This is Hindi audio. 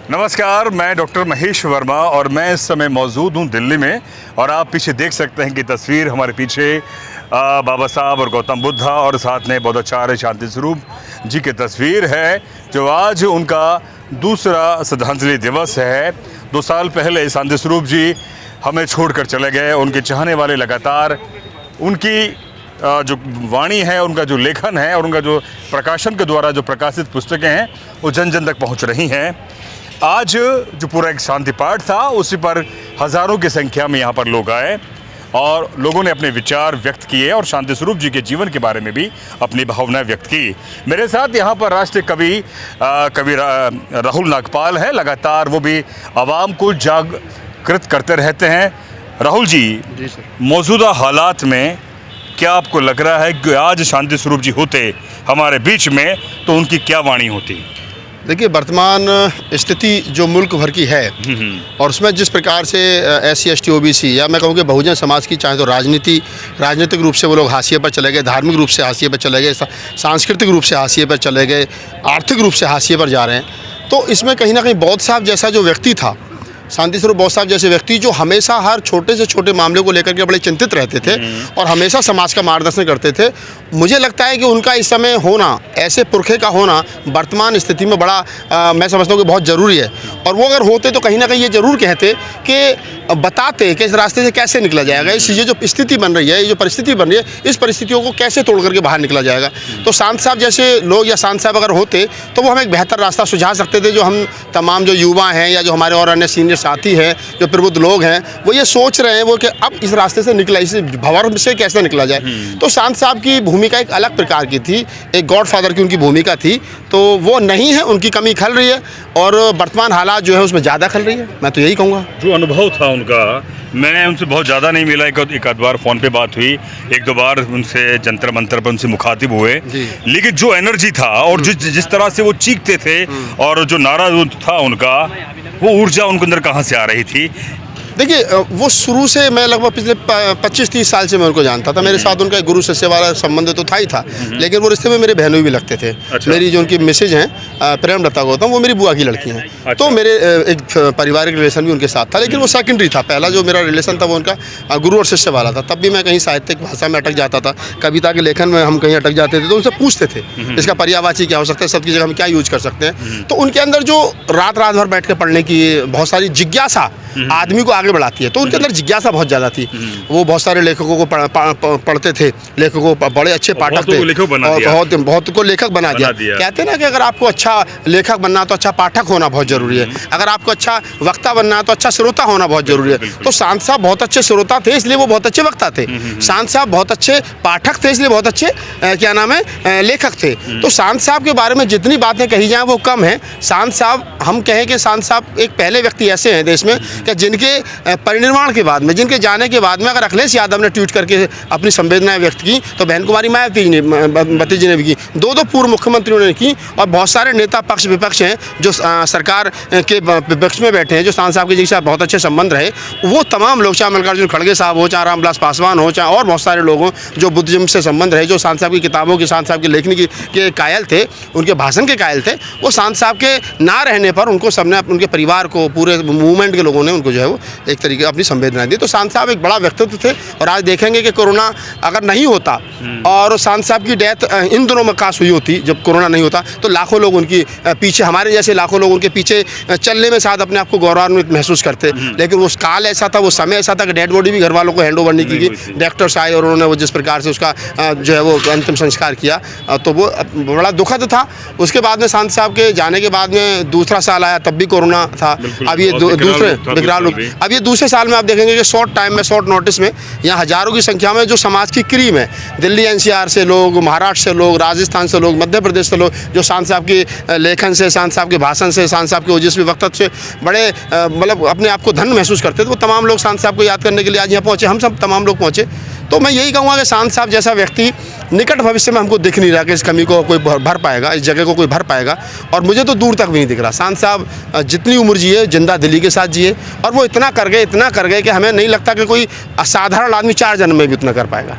नमस्कार, मैं डॉक्टर महेश वर्मा और मैं इस समय मौजूद हूँ दिल्ली में। और आप पीछे देख सकते हैं कि तस्वीर हमारे पीछे बाबा साहब और गौतम बुद्धा और साथ में बौद्धाचार्य शांति स्वरूप जी की तस्वीर है, जो आज उनका दूसरा श्रद्धांजलि दिवस है। 2 साल पहले शांति स्वरूप जी हमें छोड़कर चले गए। उनके चाहने वाले लगातार उनकी जो वाणी है, उनका जो लेखन है और उनका जो प्रकाशन के द्वारा जो प्रकाशित पुस्तकें हैं वो जन जन तक पहुंच रही हैं। आज जो पूरा एक शांति पाठ था, उसी पर हज़ारों की संख्या में यहाँ पर लोग आए और लोगों ने अपने विचार व्यक्त किए और शांति स्वरूप जी के जीवन के बारे में भी अपनी भावनाएं व्यक्त की। मेरे साथ यहाँ पर राष्ट्रीय कवि राहुल नागपाल है। लगातार वो भी आवाम को जागृत करते रहते हैं। राहुल जी, मौजूदा हालात में क्या आपको लग रहा है कि आज शांति स्वरूप जी होते हमारे बीच में तो उनकी क्या वाणी होती? देखिए, वर्तमान स्थिति जो मुल्क भर की है और उसमें जिस प्रकार से SC ST OBC या मैं कहूँ कि बहुजन समाज की, चाहे तो राजनीतिक रूप से वो लोग हाशिए पर चले गए, धार्मिक रूप से हाशिए पर चले गए, सांस्कृतिक रूप से हाशिए पर चले गए, आर्थिक रूप से हाशिए पर जा रहे हैं, तो इसमें कहीं ना कहीं बौद्ध साहब जैसा जो व्यक्ति था, शांति स्वरूप बौद्ध साहब जैसे व्यक्ति जो हमेशा हर छोटे से छोटे मामले को लेकर के बड़े चिंतित रहते थे और हमेशा समाज का मार्गदर्शन करते थे। मुझे लगता है कि उनका इस समय होना, ऐसे पुरखे का होना वर्तमान स्थिति में बड़ा मैं समझता हूँ कि बहुत ज़रूरी है। और वो अगर होते तो कहीं ना कहीं ये ज़रूर कहते कि बताते कि इस रास्ते से कैसे निकला जाएगा, इस ये जो स्थिति बन रही है, ये जो परिस्थिति बन रही है, इस परिस्थितियों को कैसे तोड़ करके बाहर निकला जाएगा। तो शांत साहब जैसे लोग या शांत साहब अगर होते तो वो हमें एक बेहतर रास्ता सुझा सकते थे। जो हम तमाम जो युवा हैं या जो हमारे और अन्य सीनियर साथी हैं, जो प्रबुद्ध लोग हैं, वो ये सोच रहे हैं वो कि अब इस रास्ते से निकला, इस भंवर से कैसे निकला जाए। तो शांत साहब की भूमिका एक अलग प्रकार की थी, एक गॉडफादर की उनकी भूमिका थी, तो वो नहीं है, उनकी कमी खल रही है और वर्तमान हालात जो है उसमें ज़्यादा खल रही है। मैं तो यही कहूँगा। जो अनुभव था उनका, मैंने उनसे बहुत ज़्यादा नहीं मिला, एक आध बार फ़ोन पे बात हुई, 1-2 बार उनसे जंतर मंतर पर उनसे मुखातिब हुए, लेकिन जो एनर्जी था और जिस तरह से वो चीखते थे और जो नारा था उनका, वो ऊर्जा उनके अंदर कहाँ से आ रही थी? देखिए, वो शुरू से मैं लगभग पिछले 25-30 साल से मैं उनको जानता था। मेरे साथ उनका गुरु शिष्य वाला संबंध तो था ही था, लेकिन वो रिश्ते में मेरे बहनों भी लगते थे। अच्छा। मेरी जो उनकी मिसेज हैं प्रेमलता गौतम, वो मेरी बुआ की लड़की हैं। अच्छा। तो मेरे एक पारिवारिक रिलेशन भी उनके साथ था, लेकिन वो सेकेंडरी था। पहला जो मेरा रिलेशन था वो उनका गुरु और शिष्य वाला था। तब भी मैं कहीं साहित्यिक भाषा में अटक जाता था, कविता के लेखन में हम कहीं अटक जाते थे, तो उनसे पूछते थे इसका पर्यायवाची क्या हो सकता है, शब्द की जगह हम क्या यूज कर सकते हैं। तो उनके अंदर जो रात भर बैठ के पढ़ने की बहुत सारी जिज्ञासा आदमी को आगे बढ़ाती है, तो उनके अंदर जिज्ञासा बहुत ज़्यादा थी। वो बहुत सारे लेखकों को पढ़ते थे, लेखकों को, बड़े अच्छे पाठक थे और बहुत को लेखक बना दिया। कहते हैं ना कि अगर आपको अच्छा लेखक बनना तो अच्छा पाठक होना बहुत ज़रूरी है, अगर आपको अच्छा वक्ता बनना है तो अच्छा श्रोता होना बहुत ज़रूरी है। तो शांत साहब बहुत अच्छे श्रोता थे, इसलिए वो बहुत अच्छे वक्ता थे। शांत साहब बहुत अच्छे पाठक थे, इसलिए बहुत अच्छे क्या नाम है, लेखक थे। तो शांत साहब के बारे में जितनी बातें कही जाएँ वो कम है। शांत साहब, हम कहें कि शांत साहब एक पहले व्यक्ति ऐसे हैं देश में कि जिनके परिनिर्वाण के बाद में, जिनके जाने के बाद में अगर अखिलेश यादव ने ट्वीट करके अपनी संवेदनाएं व्यक्त की तो बहन कुमारी मायावती जी ने भी की, 2 पूर्व मुख्यमंत्रियों ने की, और बहुत सारे नेता पक्ष विपक्ष हैं जो सरकार के विपक्ष में बैठे हैं, जो शांत साहब के जिनके साथ बहुत अच्छे संबंध रहे, वो तमाम लोग, चाहे मल्लिकार्जुन खड़गे साहब हो, चाहे रामविलास पासवान हो, चाहे और बहुत सारे लोग हों जो बुद्धिज्म से संबंध रहे, जो शांत साहब की किताबों की, शांत साहब की लेखनी के कायल थे, उनके भाषण के कायल थे, वो शांत साहब के ना रहने पर उनको सबने, उनके परिवार को, पूरे मूवमेंट के लोगों ने उनको जो है वो एक तरीके अपनी संवेदना दी। तो शांत साहब एक बड़ा व्यक्तित्व थे। और आज देखेंगे कि कोरोना अगर नहीं होता और शांत साहब की डेथ इन दिनों में काश हुई होती, जब कोरोना नहीं होता, तो लाखों लोग उनकी पीछे, हमारे जैसे लाखों लोग उनके पीछे चलने में शायद अपने आप को गौरवान्वित महसूस करते। लेकिन उस काल ऐसा था, वो समय ऐसा था कि डेड बॉडी भी घर वालों को हैंड ओवर नहीं की गई। डॉक्टर्स आए और उन्होंने वो जिस प्रकार से उसका जो है वो अंतिम संस्कार किया, तो वो बड़ा दुखद था। उसके बाद में शांत साहब के जाने के बाद में दूसरा साल आया, तब भी कोरोना था। अब ये दूसरे साल में आप देखेंगे कि शॉर्ट टाइम में, शॉर्ट नोटिस में यहाँ हज़ारों की संख्या में जो समाज की क्रीम है, दिल्ली NCR से लोग, महाराष्ट्र से लोग, राजस्थान से लोग, मध्य प्रदेश से लोग, जो शांत साहब के लेखन से, शांत साहब के भाषण से, शांत साहब के ओजस्वी वक्तव्य से बड़े मतलब अपने आप को धन्य महसूस करते थे, वो तमाम लोग शांत साहब को याद करने के लिए आज यहाँ पहुँचे। हम सब तमाम लोग पहुँचे। तो मैं यही कहूँगा कि शांत साहब जैसा व्यक्ति निकट भविष्य में हमको दिख नहीं रहा कि इस कमी को कोई भर पाएगा, इस जगह को कोई भर पाएगा, और मुझे तो दूर तक भी नहीं दिख रहा। शांत साहब जितनी उम्र जिए, जिंदा दिली के साथ जिए, और वो इतना कर गए कि हमें नहीं लगता कि कोई असाधारण आदमी 4 जन्म में भी उतना कर पाएगा।